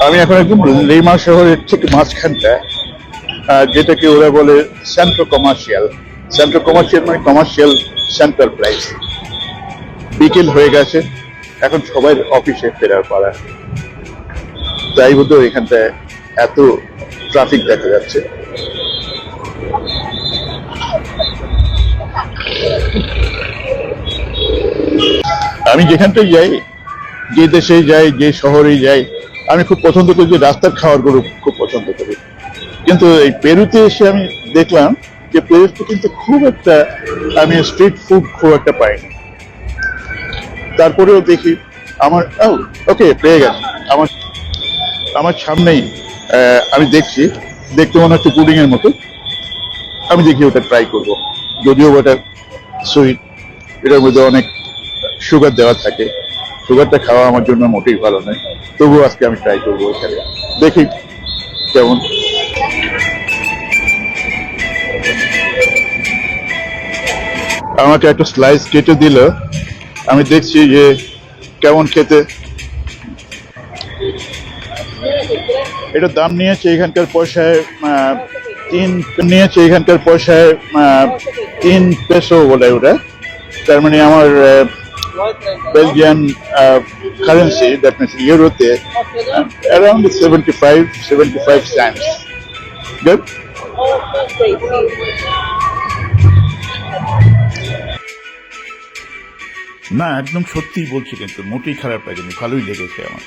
আমি এখন একদম লিমা শহরের ঠিক মাঝখানটা, যেটাকে ওরা বলে সেন্ট্রো কমার্শিয়াল। সেন্ট্রো কমার্শিয়াল মানে কমার্শিয়াল সেন্ট্রাল প্লেস। বিকেল হয়ে গেছে, এখন সবাই অফিসে ফেরার পালা, তাই বোধ এখানটায় এত ট্রাফিক দেখা যাচ্ছে। আমি যেখানটায় যাই, যে দেশে যাই, যে শহরে যাই, আমি খুব পছন্দ করি যে রাস্তার খাবারগুলো খুব পছন্দ করি। কিন্তু এই পেরুতে এসে আমি দেখলাম যে পেরুতে কিন্তু খুব একটা, আমি স্ট্রিট ফুড খুব একটা পাইনি। তারপরেও দেখি আমার, ওকে পেয়ে গেছি, আমার আমার সামনেই আমি দেখছি, দেখতে মনে হচ্ছে পুডিং এর মতো। আমি দেখি ওটা ট্রাই করব, যদিও ওটা সুইট, এটার মধ্যে অনেক সুগার দেওয়া থাকে। সুগারটা খাওয়া আমার জন্য মোটেই ভালো নয়, তবুও আজকে আমি ট্রাই করবো এখানে, দেখি কেমন। আমাকে একটা স্লাইস কেটে দিল, আমি দেখছি যে কেমন খেতে। এটার দাম নিয়েছে এখানকার পয়সায় এখানকার পয়সায় 3 পেসো বলে ওটা। তার মানে আমার বেলজিয়ান কারেন্সি, দ্যাট মিনস ইউরোতে অ্যারাউন্ড 75 সেন্টস। গুড। না, একদম সত্যিই বলছি, কিন্তু মোটেই খারাপ লাগেনি, ভালোই লেগেছে আমার।